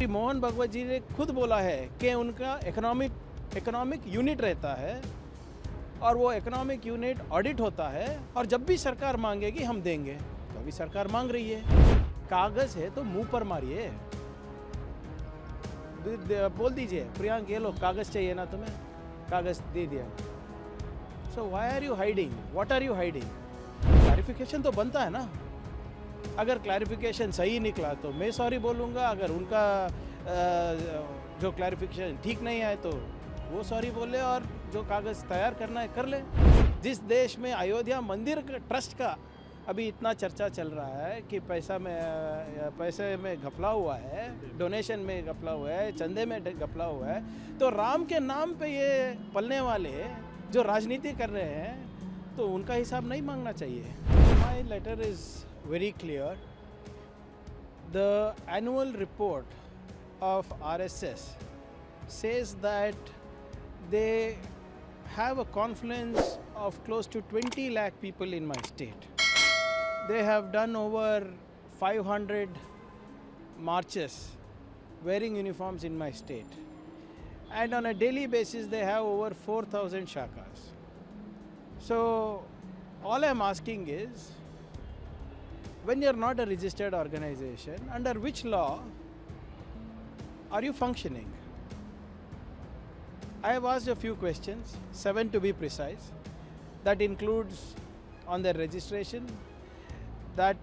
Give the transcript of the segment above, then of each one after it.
मोहन भगवत जी ने खुद बोला है कि उनका इकोनॉमिक यूनिट रहता है और वो इकोनॉमिक यूनिट ऑडिट होता है और जब भी सरकार मांगेगी हम देंगे। तो अभी सरकार मांग रही है, कागज है तो मुंह पर मारिए, बोल दीजिए प्रियांक ये लो कागज चाहिए ना तुम्हें, कागज दे दिया। So why are you hiding, what are you hiding? Clarification तो बनता है ना। अगर क्लैरिफिकेशन सही निकला तो मैं सॉरी बोलूँगा, अगर उनका जो क्लैरिफिकेशन ठीक नहीं आए तो वो सॉरी बोले और जो कागज़ तैयार करना है कर ले। जिस देश में अयोध्या मंदिर ट्रस्ट का अभी इतना चर्चा चल रहा है कि पैसे में घपला हुआ है, डोनेशन में घपला हुआ है, चंदे में घपला हुआ है, तो राम के नाम पे ये पलने वाले जो राजनीति कर रहे हैं तो उनका हिसाब नहीं मांगना चाहिए। My letter is very clear. The annual report of RSS says that they have a confluence of close to 20 lakh people in my state. They have done over 500 marches wearing uniforms in my state. And on a daily basis they have over 4,000 shakas. So all I'm asking is, when you're not a registered organization, under which law are you functioning? I have asked a few questions, 7 to be precise. That includes on their registration, that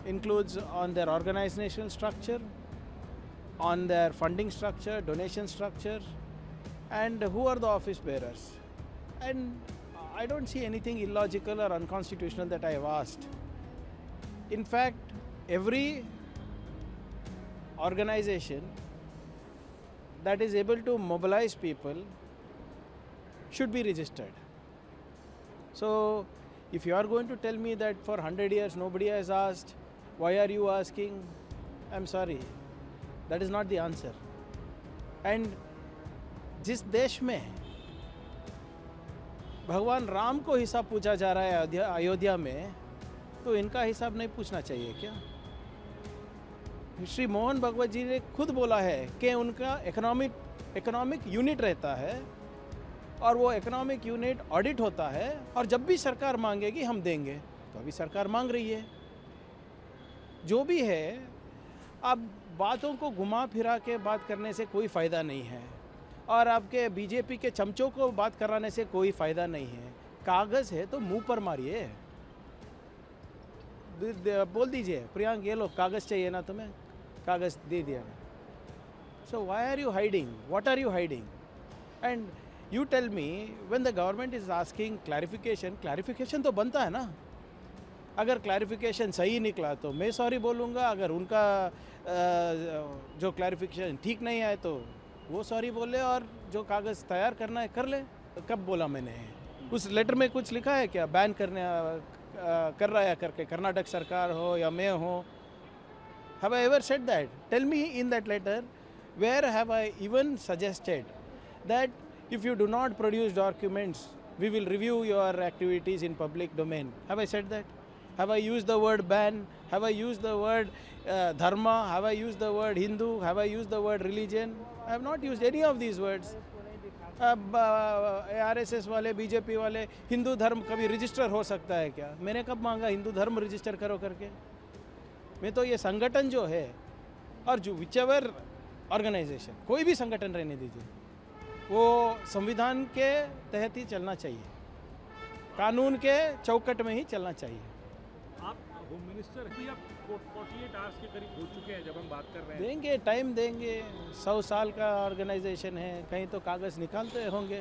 includes on their organizational structure, on their funding structure, donation structure, and who are the office bearers. And I don't see anything illogical or unconstitutional that I have asked. In fact, every organization that is able to mobilize people should be registered. So, if you are going to tell me that for 100 years nobody has asked, why are you asking? I'm sorry, that is not the answer. And जिस देश में भगवान राम को हिसाब पूछा जा रहा है अयोध्या में, तो इनका हिसाब नहीं पूछना चाहिए क्या? श्री मोहन भगवत जी ने खुद बोला है कि उनका इकोनॉमिक यूनिट रहता है और वो इकोनॉमिक यूनिट ऑडिट होता है और जब भी सरकार मांगेगी हम देंगे। तो अभी सरकार मांग रही है। जो भी है, अब बातों को घुमा फिरा के बात करने से कोई फ़ायदा नहीं है और आपके बीजेपी के चमचों को बात कराने से कोई फ़ायदा नहीं है। कागज़ है तो मुंह पर मारिए, बोल दीजिए प्रियांक ये लो कागज़ चाहिए ना तुम्हें, कागज़ दे दिया। So why are you hiding, what are you hiding? And you tell me, when the government is asking clarification तो बनता है ना। अगर क्लैरिफिकेशन सही निकला तो मैं सॉरी बोलूँगा, अगर उनका जो क्लैरिफिकेशन ठीक नहीं आए तो वो सॉरी बोले और जो कागज़ तैयार करना है कर ले। कब बोला मैंने? उस लेटर में कुछ लिखा है क्या बैन कर रहा है करके, कर्नाटक सरकार हो या मैं हो? Have I ever said that? Tell me in that letter, where have I even suggested that if you do not produce documents, we will review your activities in public domain? Have I said that? Have I used the word ban? Have I used the word dharma? Have I used the word Hindu? Have I used the word religion? I have not used any of these words. अब RSS वाले, BJP वाले, हिंदू धर्म कभी register हो सकता है क्या? मैंने कब मांगा हिंदू धर्म रजिस्टर करो करके? मैं तो ये संगठन जो है, और जो विचेवर ऑर्गेनाइजेशन, कोई भी संगठन रहने दीजिए, वो संविधान के तहत ही चलना चाहिए, कानून के चौकट में ही चलना चाहिए। आप होम मिनिस्टर हैं, आप 48 आवर्स के करीब हो चुके हैं जब हम बात कर रहे हैं। देंगे, टाइम देंगे। 100 साल का ऑर्गेनाइजेशन है, कहीं तो कागज़ निकालते होंगे।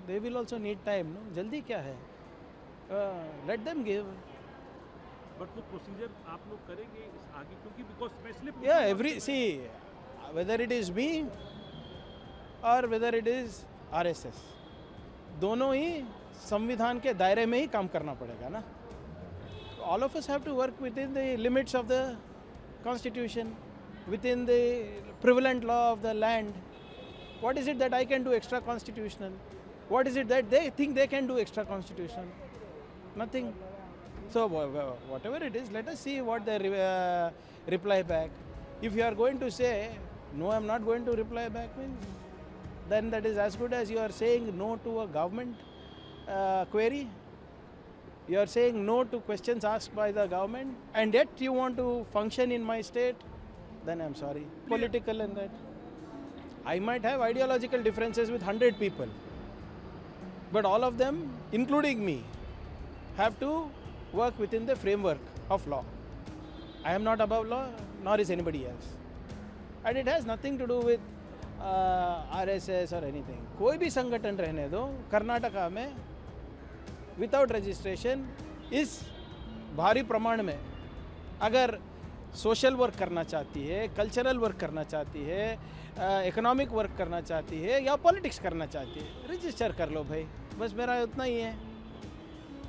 They will also need time, no? जल्दी क्या है? Let them give. बट वो प्रोसीजर आप लोग करेंगे इस आगे, क्योंकि बिकॉज स्पेशली या every see whether it is me और वेदर इट इज़ आरएसएस, दोनों ही संविधान के दायरे में ही काम करना पड़ेगा ना। All of us have to work within the limits of the constitution, within the prevalent law of the land. What is it that I can do extra constitutional? What is it that they think they can do extra constitutional? Nothing. So whatever it is, let us see what they reply back. If you are going to say, no, I'm not going to reply back, means, then that is as good as you are saying no to a government query. You are saying no to questions asked by the government, and yet you want to function in my state, then I'm sorry. Political and that. I might have ideological differences with 100 people, but all of them, including me, have to work within the framework of law. I am not above law, nor is anybody else. And it has nothing to do with RSS or anything. कोई भी संगठन रहने दो, कर्नाटका में without registration इस भारी प्रमाण में अगर सोशल वर्क करना चाहती है, कल्चरल वर्क करना चाहती है, इकोनॉमिक वर्क करना चाहती है या पॉलिटिक्स करना चाहती है, रजिस्टर कर लो भाई, बस मेरा उतना ही है.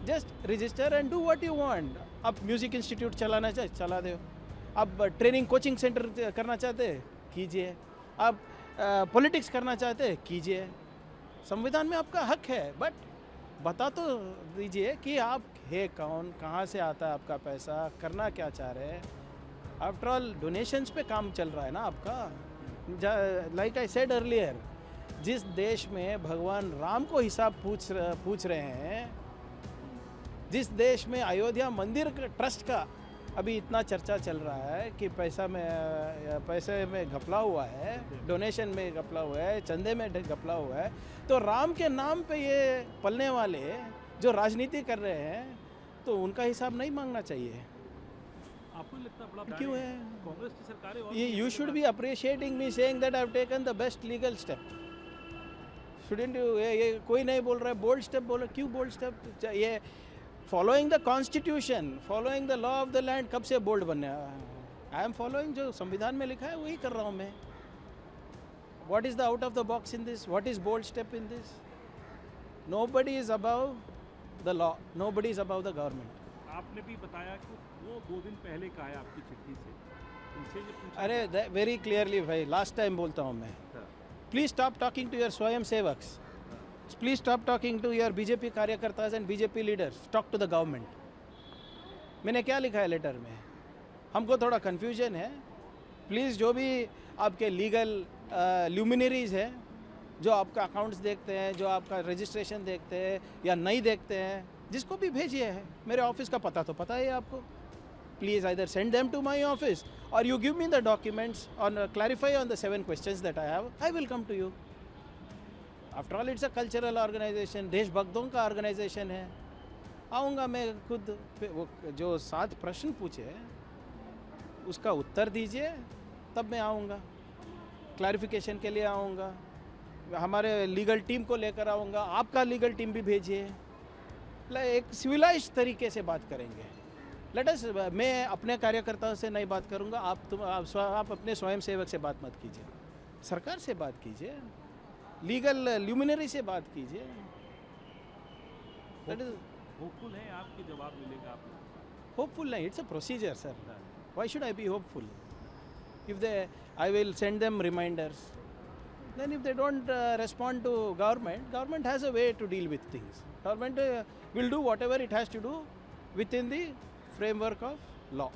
Just register and do what you want. अब म्यूज़िक इंस्टीट्यूट चलाना चाहे चला दो, अब ट्रेनिंग कोचिंग सेंटर करना चाहते कीजिए, अब पॉलिटिक्स करना चाहते कीजिए. संविधान में आपका हक है, बट बता तो दीजिए कि आप है कौन, कहाँ से आता है आपका पैसा, करना क्या चाह रहे हैं. आफ्टर ऑल डोनेशंस पे काम चल रहा है ना आपका. लाइक आई सेड अर्लियर, जिस देश में भगवान राम को हिसाब पूछ रहे हैं, जिस देश में अयोध्या मंदिर ट्रस्ट का अभी इतना चर्चा चल रहा है कि पैसे में घपला हुआ है, डोनेशन में घपला हुआ है, चंदे में घपला हुआ है, तो राम के नाम पे ये पलने वाले जो राजनीति कर रहे हैं, तो उनका हिसाब नहीं मांगना चाहिए. आपको लगता है बड़ा क्यों है? कांग्रेस की सरकार है. You should be appreciating me saying that I've taken the best legal step. Shouldn't you? ये कोई नहीं बोल रहा है बोल्ड स्टेप बोल रहा है. क्यों बोल्ड स्टेप? ये following the constitution, following the law of the land कब से बोल्ड बनने? आई एम फॉलोइंग जो संविधान में लिखा है वही कर रहा हूँ मैं. What is the out of the box in this? What is bold step in this? Nobody is above the law, nobody is above the government. आपने भी बताया कि वो 2 दिन पहले का है आपकी चिट्ठी से, उनसे जो पूछा. अरे वेरी क्लियरली भाई, लास्ट टाइम बोलता हूँ मैं, please stop talking to your swayamsevaks. Please stop talking to your BJP कार्यकर्तास and BJP leaders. Talk to the government. मैंने क्या लिखा है लेटर में? हमको थोड़ा confusion है. प्लीज़ जो भी आपके लीगल ल्यूमिनरीज हैं, जो आपका अकाउंट्स देखते हैं, जो आपका रजिस्ट्रेशन देखते हैं या नहीं देखते हैं, जिसको भी भेजिए है, मेरे ऑफिस का पता तो पता है आपको. Please either send them to my office or you give me the documents or clarify on the 7 questions that I have. I will come to you. After all it's a cultural organisation, देशभक्तों का organisation है. आऊँगा मैं खुद. वो जो 7 प्रश्न पूछे उसका उत्तर दीजिए, तब मैं आऊँगा. क्लैरिफिकेशन के लिए आऊँगा. हमारे लीगल टीम को लेकर आऊँगा. आपका लीगल टीम भी भेजिए. एक सिविलाइज्ड तरीके से बात करेंगे. Let us. मैं अपने कार्यकर्ताओं से नहीं बात करूँगा. आप अपने स्वयं सेवक से बात मत कीजिए. सरकार से बात कीजिए, लीगल ल्यूमिनरी से बात कीजिए. दैट इज होपफुल है आपके जवाब मिलेगा आपको? होपफुल नहीं, it's a procedure sir. Why should I be hopeful? If they, I will send them reminders. Then if they don't respond to government has a way to deal with things. Government will do whatever it has to do within the framework of law.